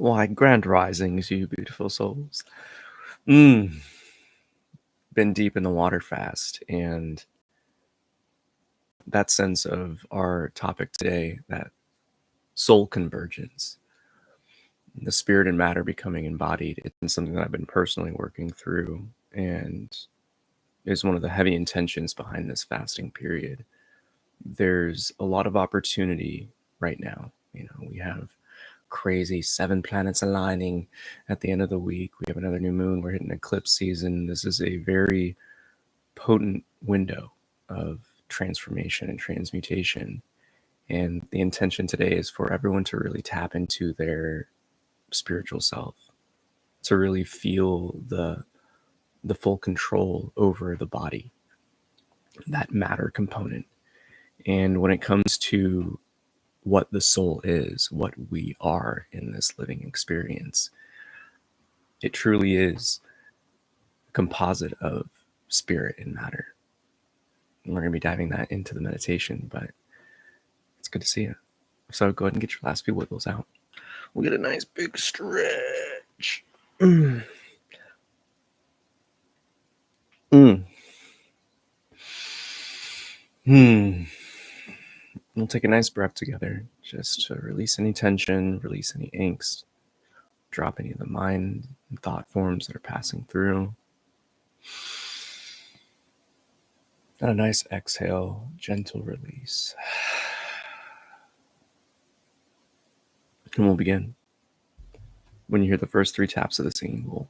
Why, grand risings, you beautiful souls. Been deep in the water fast, and that sense of our topic today, that soul convergence, the spirit and matter becoming embodied, it's been something that I've been personally working through, and is one of the heavy intentions behind this fasting period. There's a lot of opportunity right now. We have crazy 7 planets aligning at the end of the week. We have another new moon. We're hitting eclipse season. This is a very potent window of transformation and transmutation. And the intention today is for everyone to really tap into their spiritual self, to really feel the full control over the body, that matter component. And when it comes to what the soul is, what we are in this living experience, it truly is a composite of spirit and matter. And we're going to be diving that into the meditation, but it's good to see you. So go ahead and get your last few wiggles out. We'll get a nice big stretch. We'll take a nice breath together, just to release any tension, release any angst, drop any of the mind and thought forms that are passing through. And a nice exhale, gentle release. And we'll begin. When you hear the first 3 taps of the singing bowl,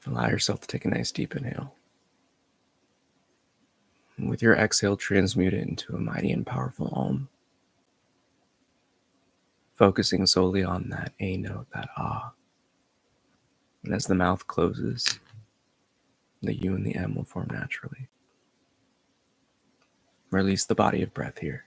allow yourself to take a nice deep inhale. And with your exhale, transmute it into a mighty and powerful Om. Focusing solely on that A note, that Ah. And as the mouth closes, the U and the M will form naturally. Release the body of breath here.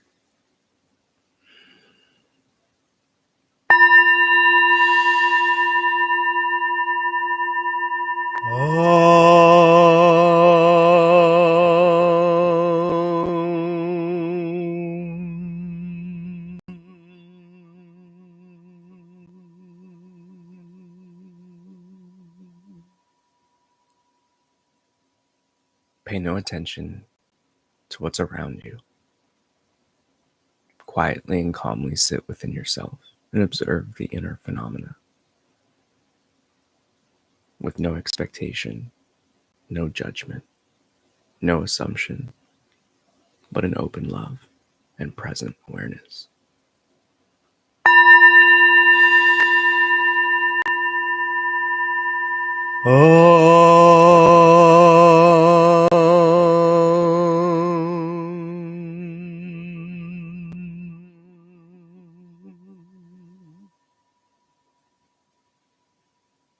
Pay no attention to what's around you. Quietly and calmly sit within yourself and observe the inner phenomena. With no expectation, no judgment, no assumption, but an open love and present awareness.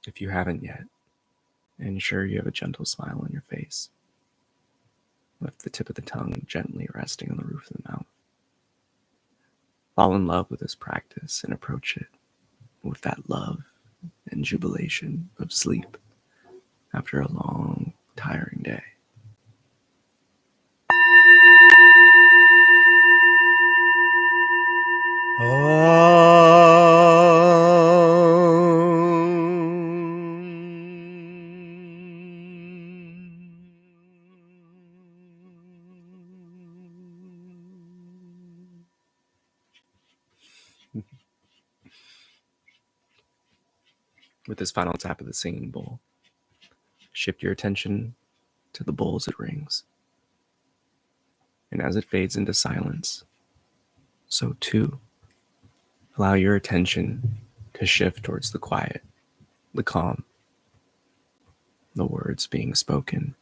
If you haven't yet, ensure you have a gentle smile on your face, with the tip of the tongue gently resting on the roof of the mouth. Fall in love with this practice and approach it with that love and jubilation of sleep after a long, tiring day. With this final tap of the singing bowl, shift your attention to the bowl as it rings. And as it fades into silence, so too, allow your attention to shift towards the quiet, the calm, the words being spoken.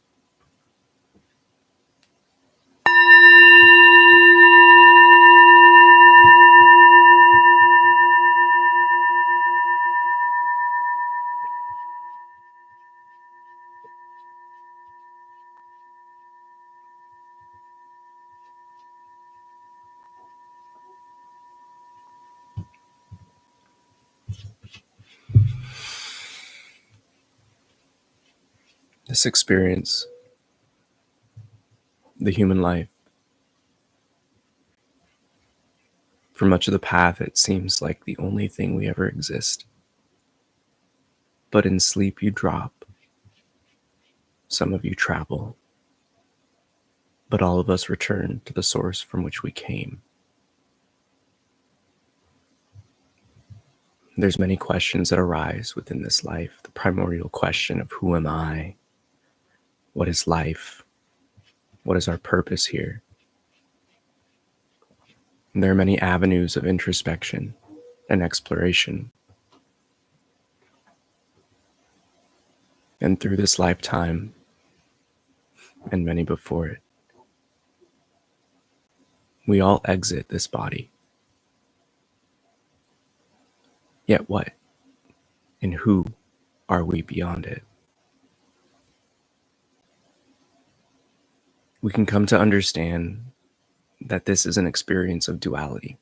This experience, the human life, For much of the path, it seems like the only thing we ever exist. But in sleep, you drop. Some of you travel. But all of us return to the source from which we came. There's many questions that arise within this life. The primordial question of who am I? What is life? What is our purpose here? And there are many avenues of introspection and exploration. And through this lifetime, and many before it, we all exit this body. Yet what and who are we beyond it? We can come to understand that this is an experience of duality.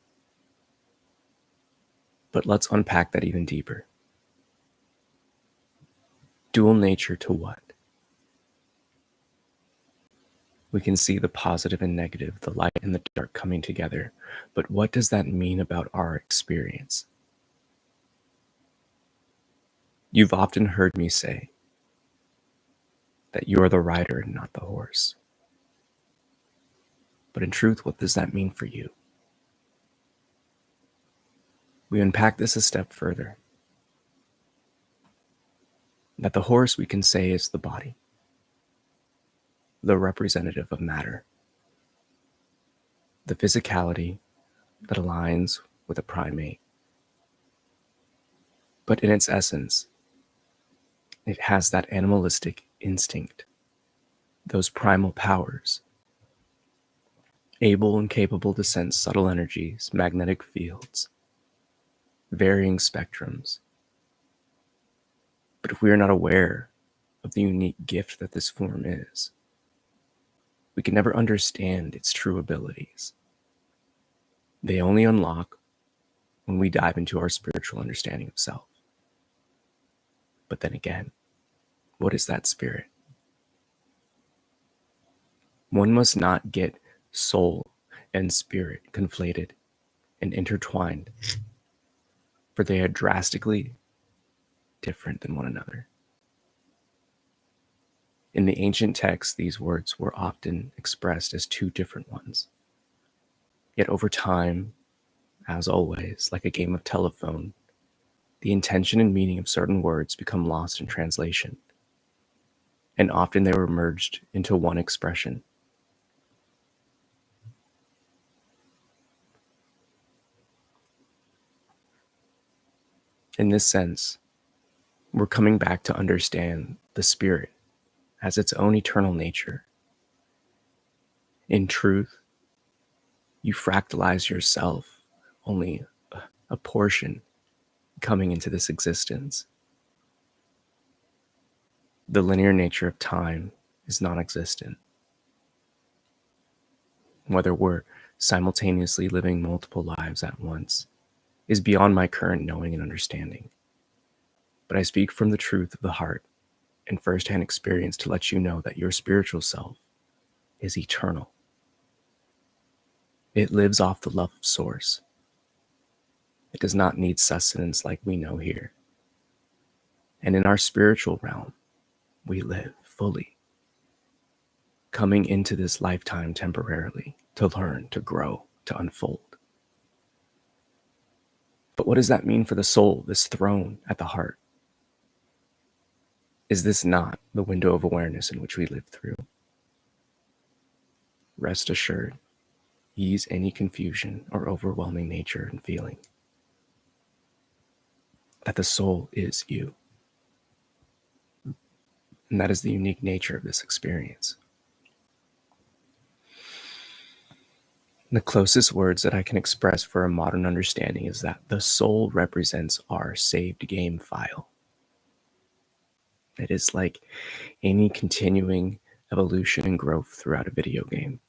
But let's unpack that even deeper. Dual nature to what? We can see the positive and negative, the light and the dark coming together. But what does that mean about our experience? You've often heard me say that you are the rider and not the horse. But in truth, what does that mean for you? We unpack this a step further. That the horse, we can say, is the body, the representative of matter, the physicality that aligns with a primate. But in its essence, it has that animalistic instinct, those primal powers, able and capable to sense subtle energies, magnetic fields, varying spectrums. But if we are not aware of the unique gift that this form is, we can never understand its true abilities. They only unlock when we dive into our spiritual understanding of self. But then again, what is that spirit? One must not get soul and spirit conflated and intertwined, for they are drastically different than one another. In the ancient texts, these words were often expressed as two different ones. Yet over time, as always, like a game of telephone, the intention and meaning of certain words become lost in translation, and often they were merged into one expression. In this sense, we're coming back to understand the spirit as its own eternal nature. In truth, you fractalize yourself, only a portion coming into this existence. The linear nature of time is non-existent. Whether we're simultaneously living multiple lives at once is beyond my current knowing and understanding. But I speak from the truth of the heart and firsthand experience to let you know that your spiritual self is eternal. It lives off the love of source. It does not need sustenance like we know here. And in our spiritual realm, we live fully, coming into this lifetime temporarily to learn, to grow, to unfold. But what does that mean for the soul, this throne at the heart? Is this not the window of awareness in which we live through? Rest assured, ease any confusion or overwhelming nature and feeling. That the soul is you. And that is the unique nature of this experience. The closest words that I can express for a modern understanding is that the soul represents our saved game file. It is like any continuing evolution and growth throughout a video game.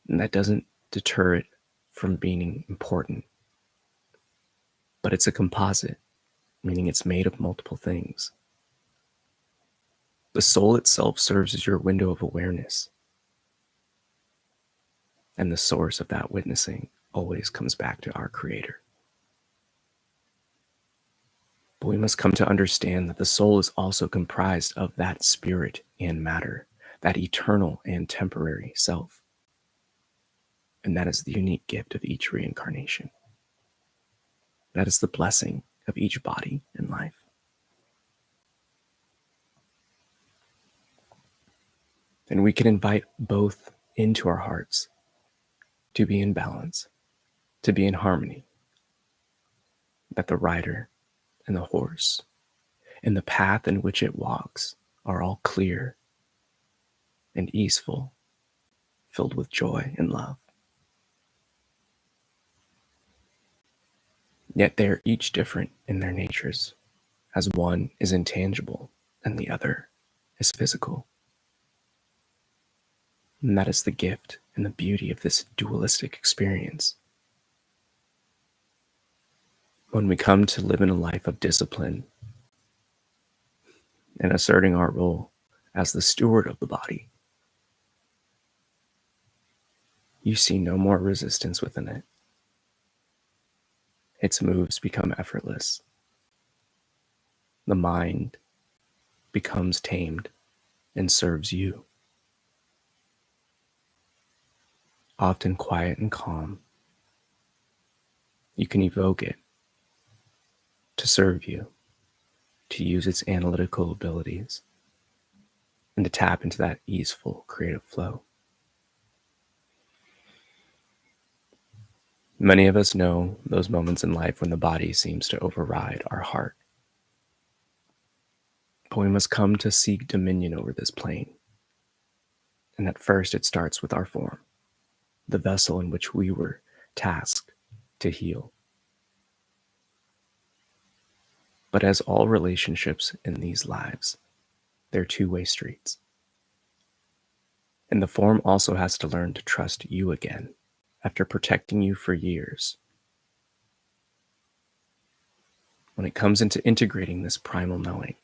And that doesn't deter it from being important. But it's a composite, meaning it's made of multiple things. The soul itself serves as your window of awareness and the source of that witnessing. always comes back to our Creator. But we must come to understand that the soul is also comprised of that spirit and matter, that eternal and temporary self. And that is the unique gift of each reincarnation. That is the blessing of each body and life. And we can invite both into our hearts to be in balance, to be in harmony, that the rider and the horse and the path in which it walks are all clear and easeful, filled with joy and love. Yet they are each different in their natures, as one is intangible and the other is physical. And that is the gift and the beauty of this dualistic experience. When we come to live in a life of discipline and asserting our role as the steward of the body, you see no more resistance within it. Its moves become effortless. The mind becomes tamed and serves you. Often quiet and calm, you can evoke it to serve you, to use its analytical abilities, and to tap into that easeful creative flow. Many of us know those moments in life when the body seems to override our heart. But we must come to seek dominion over this plane. And at first it starts with our form, the vessel in which we were tasked to heal. But as all relationships in these lives, they're two-way streets. And the form also has to learn to trust you again after protecting you for years. When it comes into integrating this primal knowing,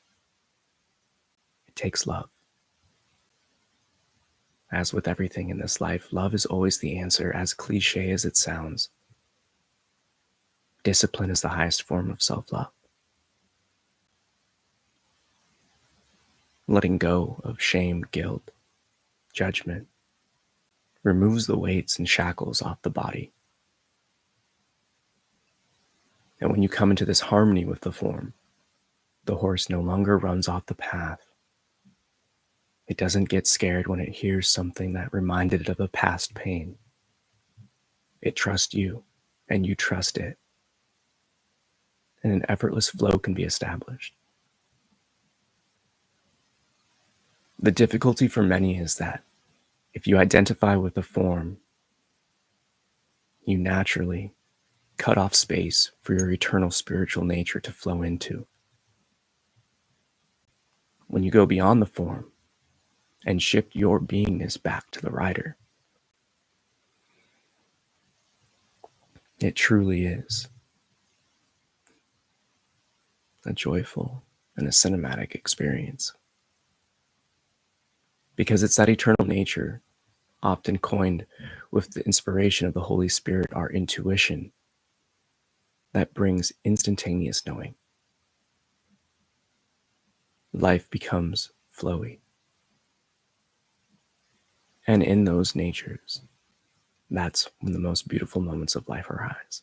it takes love. As with everything in this life, love is always the answer, as cliche as it sounds. Discipline is the highest form of self-love. Letting go of shame, guilt, judgment removes the weights and shackles off the body. And when you come into this harmony with the form, the horse no longer runs off the path. It doesn't get scared when it hears something that reminded it of a past pain. It trusts you, and you trust it. And an effortless flow can be established. The difficulty for many is that if you identify with the form, you naturally cut off space for your eternal spiritual nature to flow into. When you go beyond the form and shift your beingness back to the rider, it truly is a joyful and a cinematic experience. Because it's that eternal nature, often coined with the inspiration of the Holy Spirit, our intuition, that brings instantaneous knowing. Life becomes flowy. And in those natures, that's when the most beautiful moments of life arise.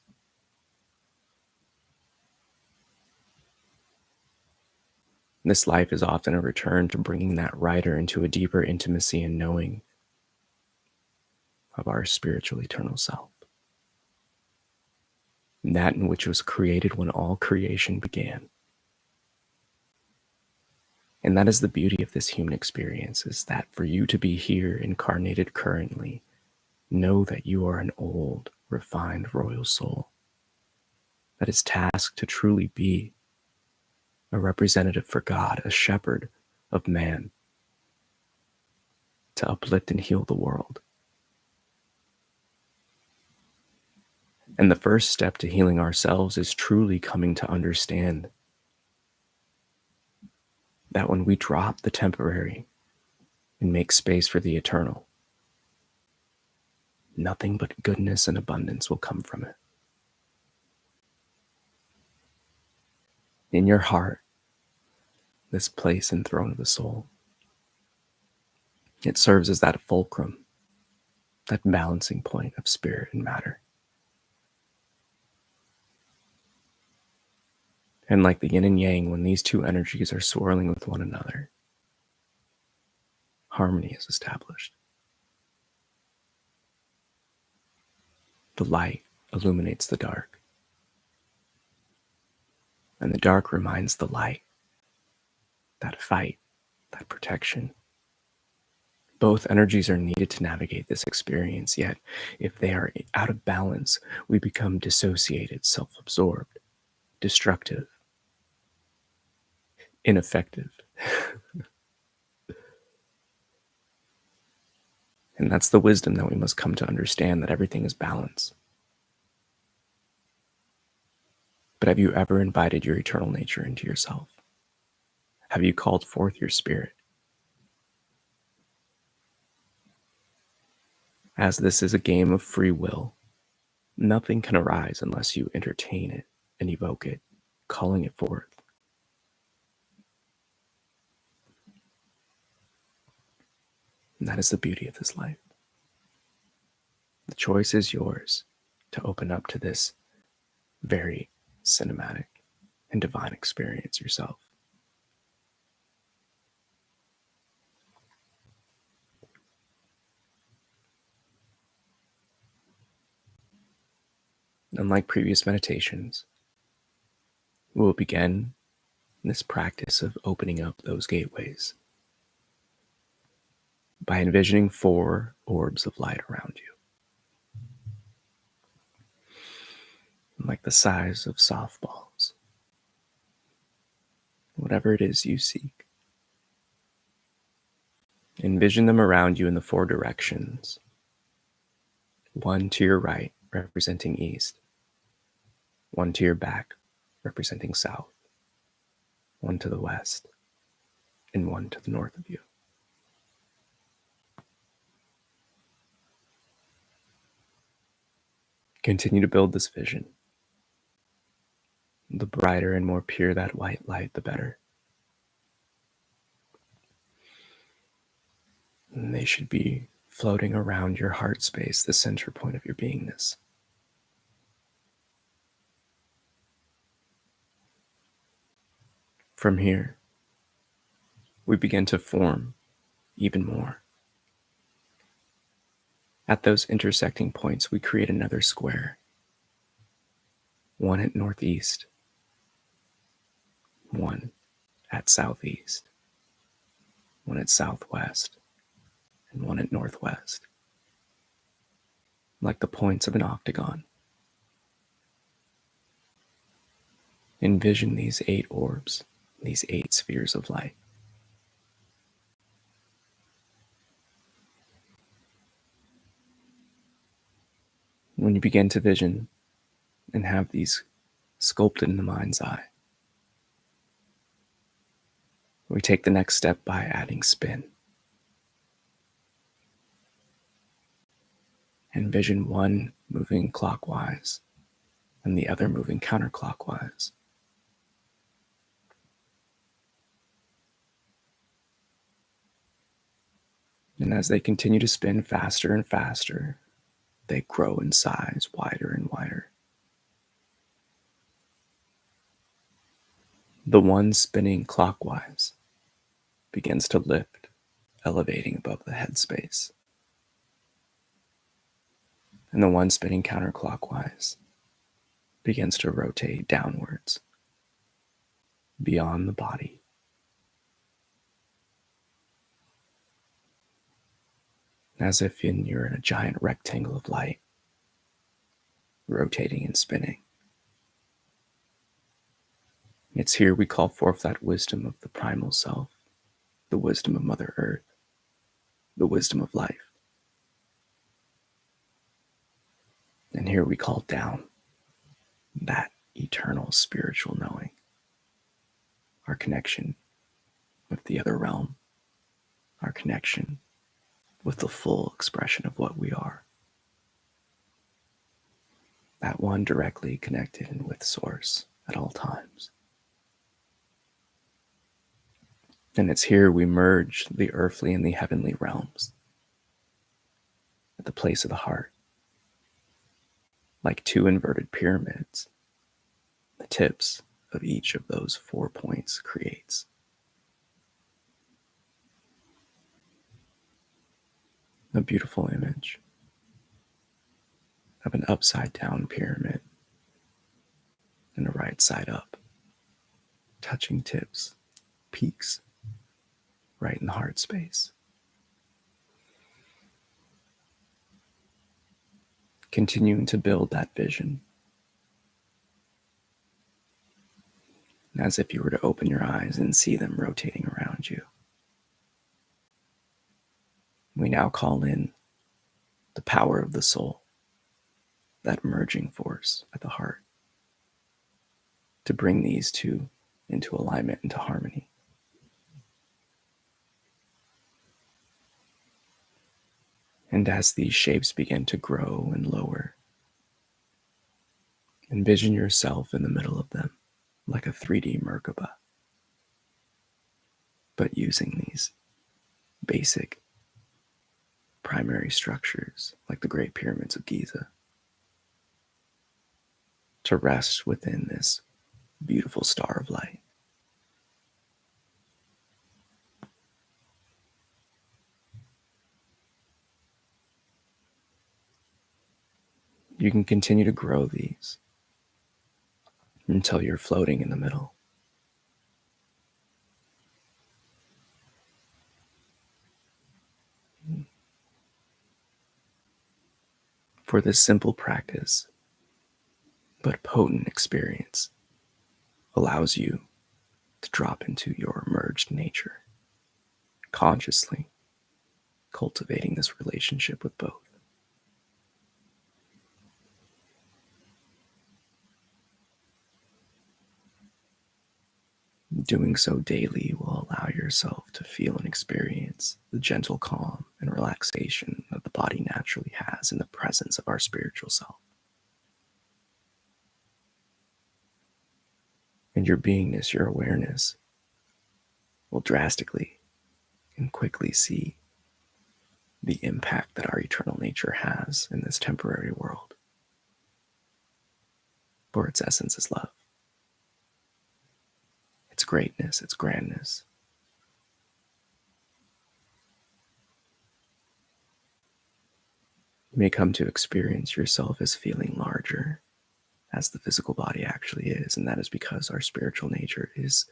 This life is often a return to bringing that rider into a deeper intimacy and knowing of our spiritual eternal self. That in which was created when all creation began. And that is the beauty of this human experience, is that for you to be here incarnated currently, know that you are an old, refined royal soul that is tasked to truly be a representative for God, a shepherd of man, to uplift and heal the world. And the first step to healing ourselves is truly coming to understand that when we drop the temporary and make space for the eternal, Nothing but goodness and abundance will come from it. In your heart, this place and throne of the soul, it serves as that fulcrum, that balancing point of spirit and matter. And like the yin and yang, when these two energies are swirling with one another, harmony is established. The light illuminates the dark, and the dark reminds the light, that fight, that protection. Both energies are needed to navigate this experience, yet if they are out of balance, we become dissociated, self-absorbed, destructive, ineffective. And that's the wisdom that we must come to understand, that everything is balance. But have you ever invited your eternal nature into yourself? Have you called forth your spirit? As this is a game of free will, nothing can arise unless you entertain it and evoke it, calling it forth. And that is the beauty of this life. The choice is yours to open up to this very cinematic and divine experience yourself. Unlike previous meditations, we will begin this practice of opening up those gateways by envisioning 4 orbs of light around you, like the size of softballs. Whatever it is you seek, envision them around you in the 4 directions. 1 to your right, representing east. 1 to your back, representing south. 1 to the west, and 1 to the north of you. Continue to build this vision. The brighter and more pure that white light, the better. And they should be floating around your heart space, the center point of your beingness. From here, we begin to form even more. At those intersecting points, we create another square. 1 at northeast, 1 at southeast, 1 at southwest, and 1 at northwest. Like the points of an octagon. Envision these 8 orbs, these 8 spheres of light. When you begin to vision and have these sculpted in the mind's eye, we take the next step by adding spin. Envision 1 moving clockwise and the other moving counterclockwise. And as they continue to spin faster and faster, they grow in size, wider and wider. The one spinning clockwise begins to lift, elevating above the headspace. And the one spinning counterclockwise begins to rotate downwards, beyond the body. As if you're in a giant rectangle of light, rotating and spinning. It's here we call forth that wisdom of the primal self, the wisdom of Mother Earth, the wisdom of life. And here we call down that eternal spiritual knowing, our connection with the other realm, our connection with the full expression of what we are. that one directly connected and with Source at all times. And it's here we merge the earthly and the heavenly realms at the place of the heart, like two inverted pyramids. The tips of each of those 4 points creates a beautiful image of an upside down pyramid and a right side up, touching tips, peaks, right in the heart space. Continuing to build that vision as if you were to open your eyes and see them rotating around you. We now call in the power of the soul, that merging force at the heart, to bring these two into alignment, into harmony. And as these shapes begin to grow and lower, envision yourself in the middle of them like a 3D Merkaba, but using these basic primary structures like the Great Pyramids of Giza to rest within this beautiful star of light. You can continue to grow these until you're floating in the middle. For this simple practice, but potent experience, allows you to drop into your merged nature, consciously cultivating this relationship with both. Doing so daily will allow yourself to feel and experience the gentle calm and relaxation that the body naturally has in the presence of our spiritual self. And your beingness, your awareness, will drastically and quickly see the impact that our eternal nature has in this temporary world. For its essence is love, its greatness, its grandness. You may come to experience yourself as feeling larger as the physical body actually is, and that is because our spiritual nature is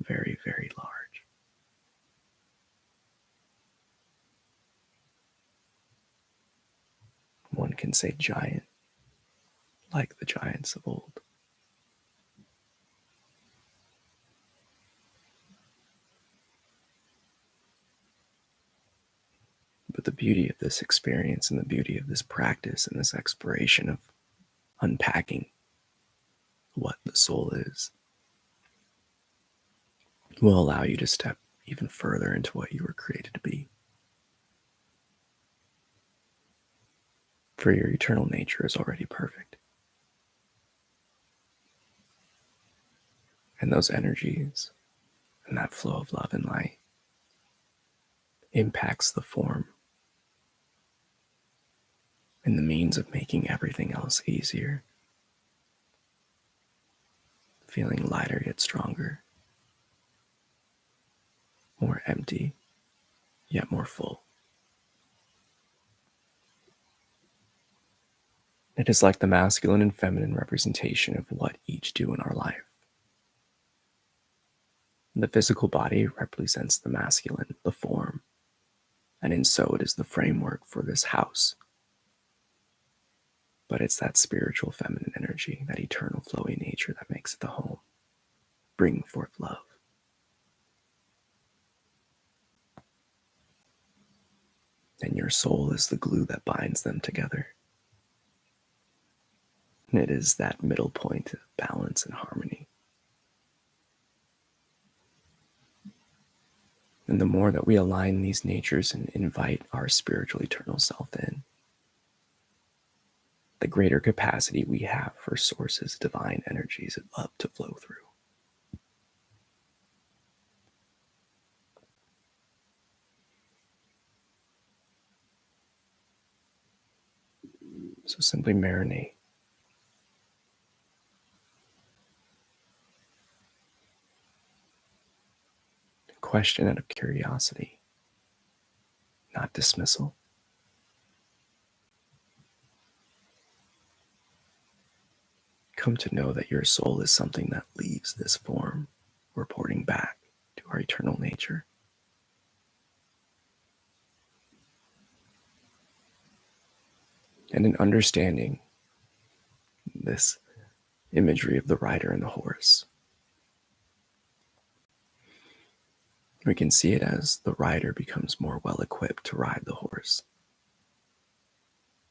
very, very large. One can say giant, like the giants of old. But the beauty of this experience and the beauty of this practice and this exploration of unpacking what the soul is will allow you to step even further into what you were created to be. For your eternal nature is already perfect. And those energies and that flow of love and light impacts the form and the means of making everything else easier. Feeling lighter yet stronger, more empty yet more full. It is like the masculine and feminine representation of what each do in our life. The physical body represents the masculine, the form, and in so it is the framework for this house. But it's that spiritual feminine energy, that eternal flowy nature that makes it the home, bringing forth love. And your soul is the glue that binds them together. And it is that middle point of balance and harmony. And the more that we align these natures and invite our spiritual eternal self in, the greater capacity we have for Source's divine energies of love to flow through. So simply marinate. Question out of curiosity, not dismissal. Come to know that your soul is something that leaves this form, reporting back to our eternal nature. And in understanding this imagery of the rider and the horse, we can see it as the rider becomes more well equipped to ride the horse.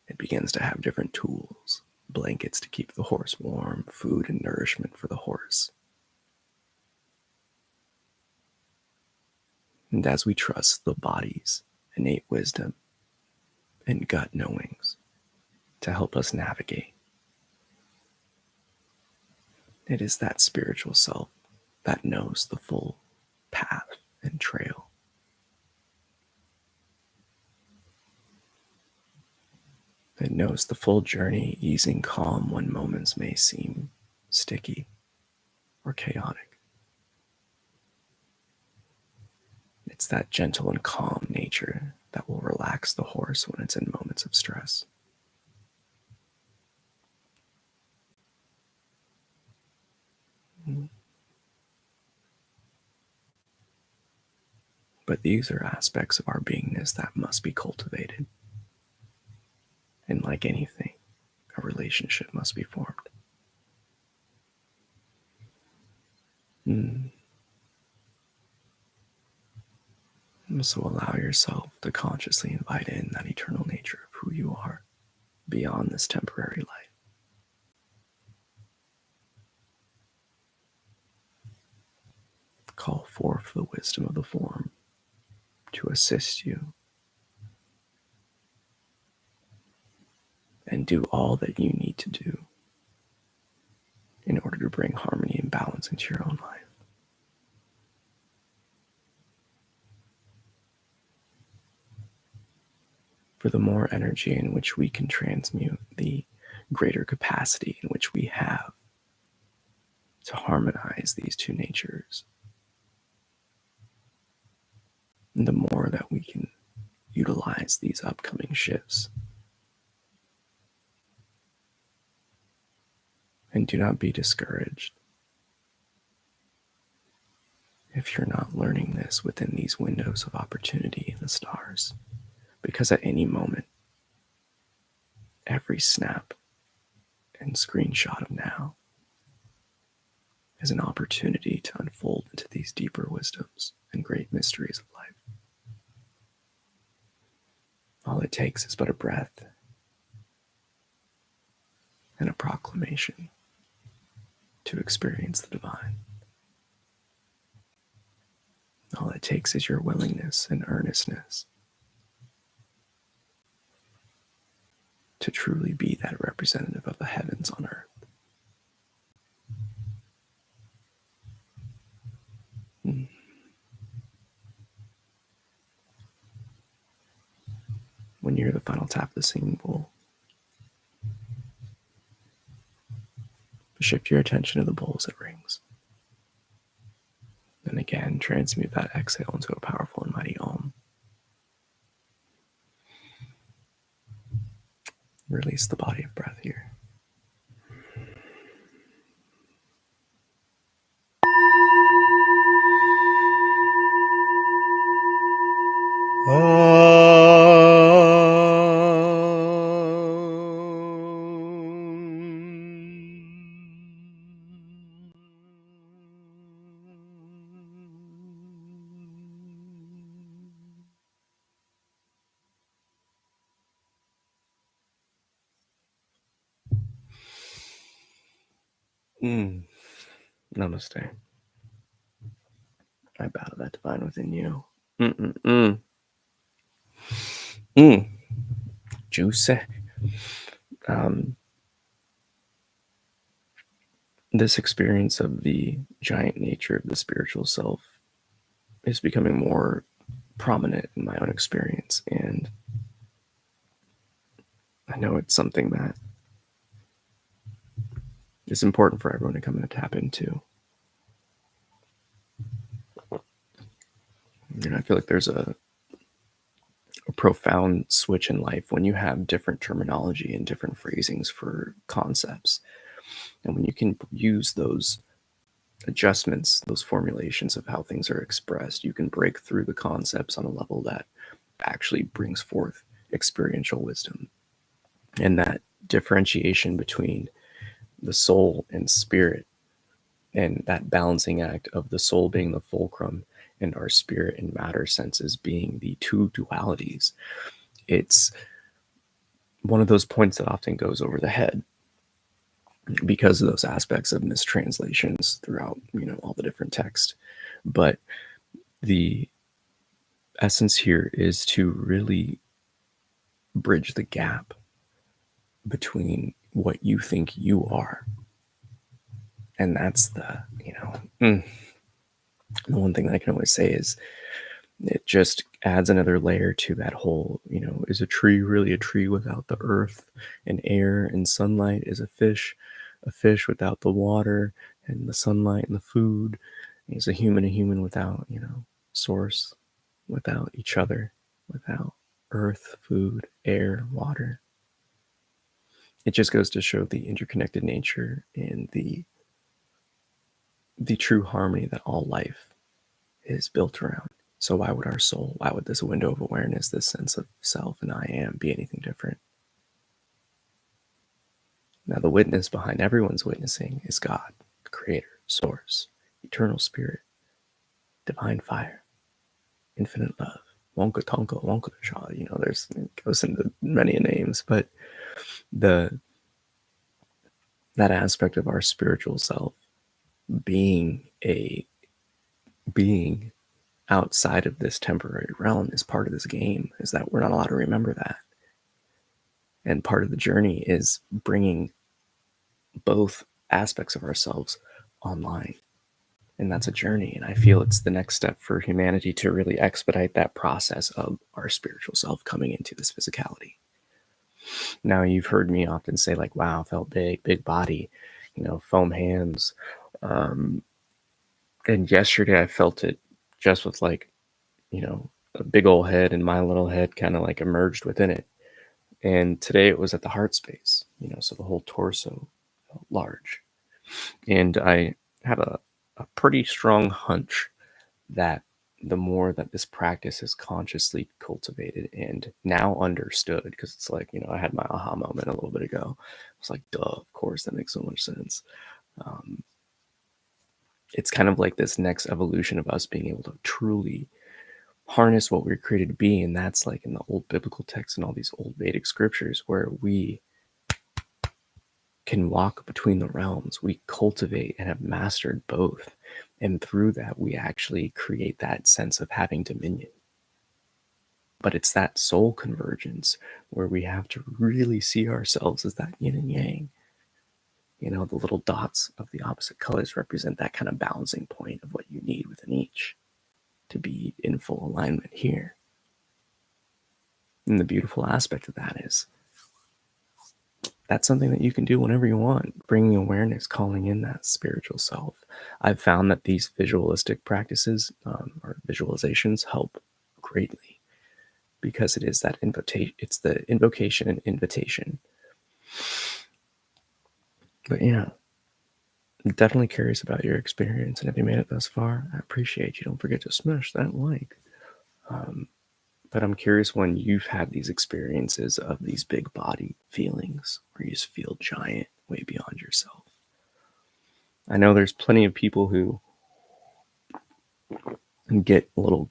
It begins to have different tools, blankets to keep the horse warm, food and nourishment for the horse. And as we trust the body's innate wisdom and gut knowings to help us navigate, it is that spiritual self that knows the full path and trail. It knows the full journey, easing calm when moments may seem sticky or chaotic. It's that gentle and calm nature that will relax the horse when it's in moments of stress. But these are aspects of our beingness that must be cultivated. And like anything, a relationship must be formed. So allow yourself to consciously invite in that eternal nature of who you are beyond this temporary life. Call forth the wisdom of the form to assist you and do all that you need to do in order to bring harmony and balance into your own life. For the more energy in which we can transmute, the greater capacity in which we have to harmonize these two natures, and the more that we can utilize these upcoming shifts. And do not be discouraged if you're not learning this within these windows of opportunity in the stars, because at any moment, every snap and screenshot of now is an opportunity to unfold into these deeper wisdoms and great mysteries of life. All it takes is but a breath and a proclamation to experience the divine. All it takes is your willingness and earnestness to truly be that representative of the heavens on earth. When you hear the final tap of the singing bowl, shift your attention to the bowl as it rings. And again, transmute that exhale into a powerful and mighty Om. Release the body of breath here. Namaste. I bow to that divine within you. Juicy. this experience of the giant nature of the spiritual self is becoming more prominent in my own experience, and I know it's something that is important for everyone to come and tap into. I feel like there's a profound switch in life when you have different terminology and different phrasings for concepts. And when you can use those adjustments, those formulations of how things are expressed, you can break through the concepts on a level that actually brings forth experiential wisdom. And that differentiation between the soul and spirit, and that balancing act of the soul being the fulcrum and our spirit and matter senses being the two dualities, it's one of those points that often goes over the head because of those aspects of mistranslations throughout, all the different text. But the essence here is to really bridge the gap between what you think you are. And that's the one thing that I can always say is it just adds another layer to that whole, is a tree really a tree without the earth and air and sunlight? Is a fish without the water and the sunlight and the food? Is a human without, source, without each other, without earth, food, air, water? It just goes to show the interconnected nature and the true harmony that all life is built around. So why would our soul, why would this window of awareness, this sense of self and I am, be anything different? Now, the witness behind everyone's witnessing is God, creator, source, eternal spirit, divine fire, infinite love, Wonka Tonka, Wonka Shaw. It goes into many names, but that aspect of our spiritual self being a being outside of this temporary realm is part of this game, is that we're not allowed to remember that. And part of the journey is bringing both aspects of ourselves online. And that's a journey. And I feel it's the next step for humanity to really expedite that process of our spiritual self coming into this physicality. Now, you've heard me often say, like, wow, felt big body, foam hands. And yesterday I felt it just with like, a big old head and my little head kind of like emerged within it. And today it was at the heart space, so the whole torso felt large. And I have a pretty strong hunch that the more that this practice is consciously cultivated and now understood, because it's like, I had my aha moment a little bit ago. I was like, duh, of course, that makes so much sense. It's kind of like this next evolution of us being able to truly harness what we were created to be. And that's like in the old biblical texts and all these old Vedic scriptures where we can walk between the realms. We cultivate and have mastered both. And through that, we actually create that sense of having dominion. But it's that soul convergence where we have to really see ourselves as that yin and yang. The little dots of the opposite colors represent that kind of balancing point of what you need within each to be in full alignment here. And the beautiful aspect of that is that's something that you can do whenever you want, bringing awareness, calling in that spiritual self. I've found that these visualistic practices or visualizations help greatly because it is that invitation. It's the invocation and invitation. But I'm definitely curious about your experience, and if you made it thus far, I appreciate you. Don't forget to smash that like. But I'm curious when you've had these experiences of these big body feelings where you just feel giant, way beyond yourself. I know there's plenty of people who get a little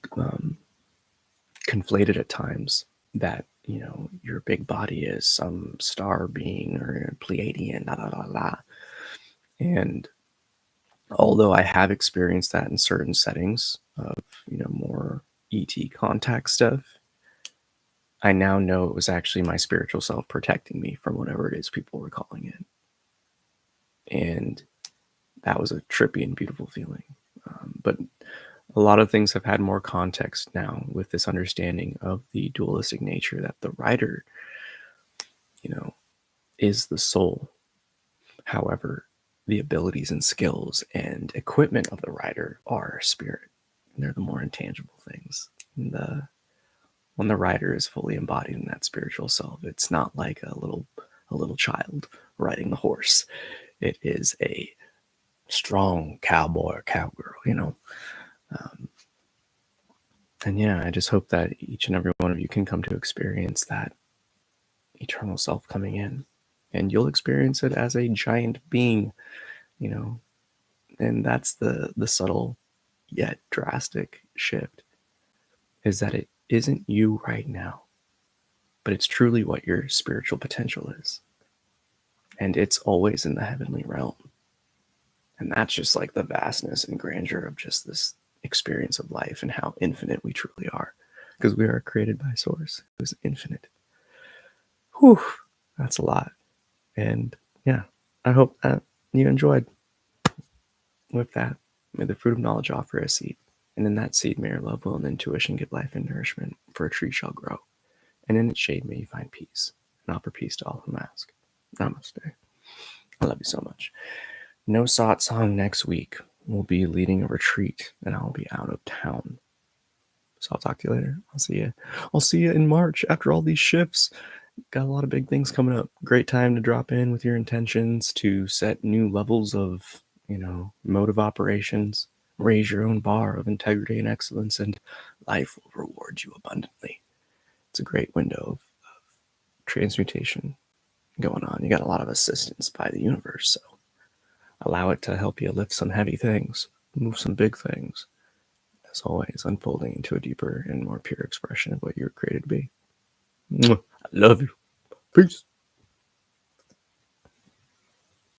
conflated at times that, your big body is some star being or a Pleiadian, la la la la. And although I have experienced that in certain settings of, more ET contact stuff, I now know it was actually my spiritual self protecting me from whatever it is people were calling it. And that was a trippy and beautiful feeling. But a lot of things have had more context now with this understanding of the dualistic nature that the writer, is the soul. However, the abilities and skills and equipment of the writer are spirit. They're the more intangible things. When the writer is fully embodied in that spiritual self, it's not like a little child riding the horse. It is a strong cowboy or cowgirl. And yeah, I just hope that each and every one of you can come to experience that eternal self coming in. And you'll experience it as a giant being, you know. And that's the subtle yet drastic shift, is that it isn't you right now, but it's truly what your spiritual potential is. And it's always in the heavenly realm. And that's just like the vastness and grandeur of just this experience of life and how infinite we truly are. Because we are created by Source, who's infinite. Whew, that's a lot. And yeah, I hope that you enjoyed. With that, may the fruit of knowledge offer a seed, and in that seed may your love, will, and intuition give life and nourishment, for a tree shall grow, and in its shade may you find peace, and offer peace to all who ask. Namaste. I love you so much. No Satsang next week. We'll be leading a retreat, and I'll be out of town. So I'll talk to you later. I'll see you. I'll see you in March after all these shifts. Got a lot of big things coming up. Great time to drop in with your intentions to set new levels of, mode of operations. Raise your own bar of integrity and excellence, and life will reward you abundantly. It's a great window of transmutation going on. You got a lot of assistance by the universe, so allow it to help you lift some heavy things, move some big things. As always, unfolding into a deeper and more pure expression of what you were created to be. I love you. Peace.